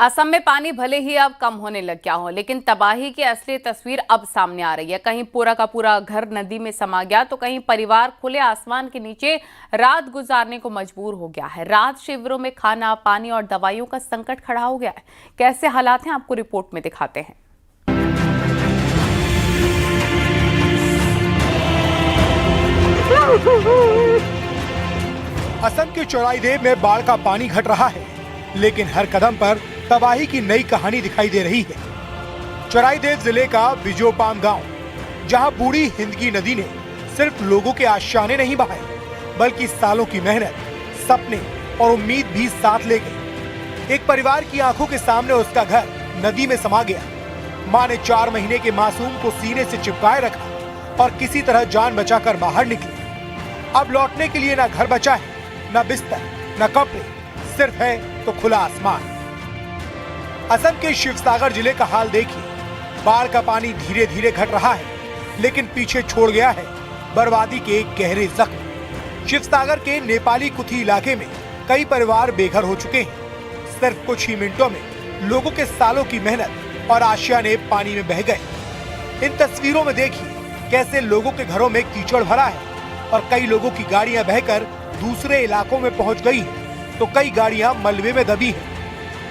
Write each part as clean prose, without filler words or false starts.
असम में पानी भले ही अब कम होने लग गया हो, लेकिन तबाही की असली तस्वीर अब सामने आ रही है। कहीं पूरा का पूरा घर नदी में समा गया तो कहीं परिवार खुले आसमान के नीचे रात गुजारने को मजबूर हो गया है। रात शिविरों में खाना, पानी और दवाइयों का संकट खड़ा हो गया है। कैसे हालात हैं आपको रिपोर्ट में दिखाते हैं। असम के चौराईदेव में बाढ़ का पानी घट रहा है, लेकिन हर कदम पर तबाही की नई कहानी दिखाई दे रही है। चौराईदेव जिले का बिजोपाम गांव, जहां बूढ़ी हिंदकी नदी ने सिर्फ लोगों के आशाने नहीं बहाए, बल्कि सालों की मेहनत, सपने और उम्मीद भी साथ ले गई। एक परिवार की आंखों के सामने उसका घर नदी में समा गया। मां ने 4 महीने के मासूम को सीने से चिपकाए रखा और किसी तरह जान बचाकर बाहर निकली। अब लौटने के लिए न घर बचा है, न बिस्तर, न कपड़े, सिर्फ है तो खुला आसमान। असम के शिवसागर जिले का हाल देखिए। बाढ़ का पानी धीरे धीरे घट रहा है, लेकिन पीछे छोड़ गया है बर्बादी के गहरे जख्म। शिवसागर के नेपाली कुथी इलाके में कई परिवार बेघर हो चुके हैं। सिर्फ कुछ ही मिनटों में लोगों के सालों की मेहनत और आशियाने पानी में बह गए। इन तस्वीरों में देखिए कैसे लोगों के घरों में कीचड़ भरा है और कई लोगों की गाड़ियां बहकर दूसरे इलाकों में पहुंच गई है, तो कई गाड़ियां मलबे में दबी है।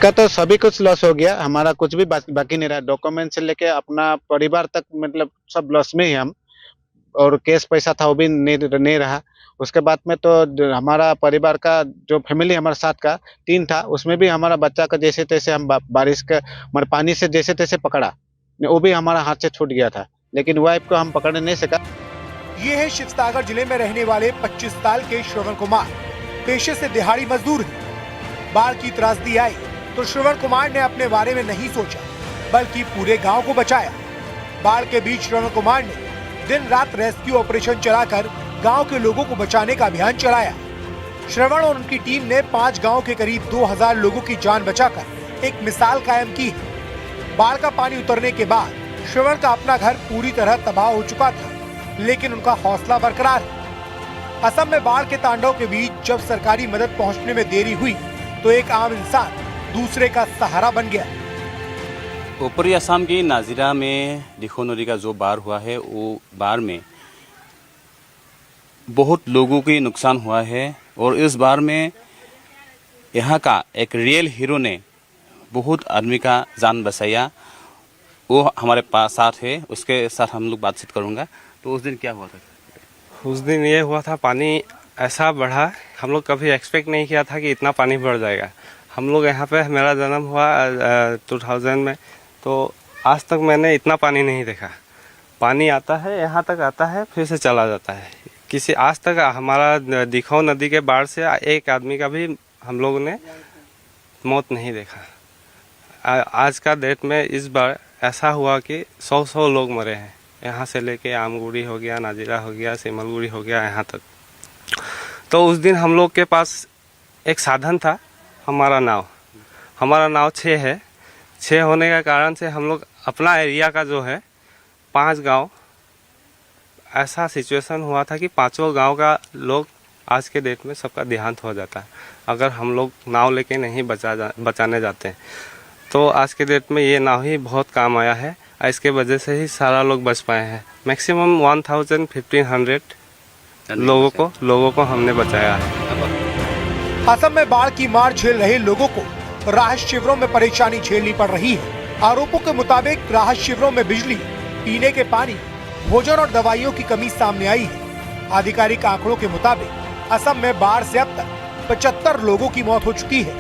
का तो सभी कुछ लॉस हो गया, हमारा कुछ भी बाकी नहीं रहा। डॉक्यूमेंट से लेके अपना परिवार तक, मतलब सब लॉस में ही हम। और कैश पैसा था वो भी नहीं रहा। उसके बाद में तो हमारा परिवार का जो फैमिली हमारे साथ का 3 था, उसमें भी हमारा बच्चा का जैसे तैसे हम बारिश के पानी से जैसे तैसे पकड़ा, वो भी हमारा हाथ से छूट गया था, लेकिन वाइफ को हम पकड़ नहीं सका। ये है शिवसागर जिले में रहने वाले 25 साल के श्रवण कुमार। पेशे से दिहाड़ी मजदूर है। बाढ़ की त्रासदी आई तो श्रवण कुमार ने अपने बारे में नहीं सोचा, बल्कि पूरे गांव को बचाया। बाढ़ के बीच श्रवण कुमार ने दिन रात रेस्क्यू ऑपरेशन चलाकर गांव के लोगों को बचाने का अभियान चलाया। श्रवण और उनकी टीम ने 5 गांव के करीब 2000 लोगों की जान बचाकर एक मिसाल कायम की है। बाढ़ का पानी उतरने के बाद श्रवण का अपना घर पूरी तरह तबाह हो चुका था, लेकिन उनका हौसला बरकरार है। असम में बाढ़ के तांडव के बीच जब सरकारी मदद पहुंचने में देरी हुई, तो एक आम इंसान दूसरे का सहारा बन गया। ऊपरी असम की नाजिरा में दिखो नदी का जो बाढ़ हुआ है, वो बाढ़ में बहुत लोगों की नुकसान हुआ है। और इस बाढ़ में यहाँ का एक रियल हीरो ने बहुत आदमी का जान बचाया, वो हमारे पास साथ है। उसके साथ हम लोग बातचीत करूँगा। तो उस दिन क्या हुआ था? उस दिन ये हुआ था, पानी ऐसा बढ़ा, हम लोग कभी एक्सपेक्ट नहीं किया था कि इतना पानी बढ़ जाएगा। हम लोग यहाँ पे, मेरा जन्म हुआ 2000 में, तो आज तक मैंने इतना पानी नहीं देखा। पानी आता है, यहाँ तक आता है, फिर से चला जाता है। किसी आज तक हमारा दिखो नदी के बाढ़ से एक आदमी का भी हम लोगों ने मौत नहीं देखा। आज का डेट में इस बार ऐसा हुआ कि 100 लोग मरे हैं। यहाँ से लेके आमगुड़ी हो गया, नाजिरा हो गया, सिमलगुड़ी हो गया, यहाँ तक। तो उस दिन हम लोग के पास एक साधन था, हमारा नाव 6 है। 6 होने का कारण से हम लोग अपना एरिया का जो है 5 गांव, ऐसा सिचुएशन हुआ था कि 5 गांव का लोग आज के डेट में सबका देहांत हो जाता है अगर हम लोग नाव लेके नहीं बचाने जाते हैं। तो आज के डेट में ये नाव ही बहुत काम आया है। इसके वजह से ही सारा लोग बच पाए हैं। मैक्सिमम 1500 लोगों को हमने बचाया है। असम में बाढ़ की मार झेल रहे लोगों को राहत शिविरों में परेशानी झेलनी पड़ रही है। आरोपों के मुताबिक राहत शिविरों में बिजली, पीने के पानी, भोजन और दवाइयों की कमी सामने आई है। आधिकारिक आंकड़ों के मुताबिक असम में बाढ़ से अब तक 75 लोगों की मौत हो चुकी है।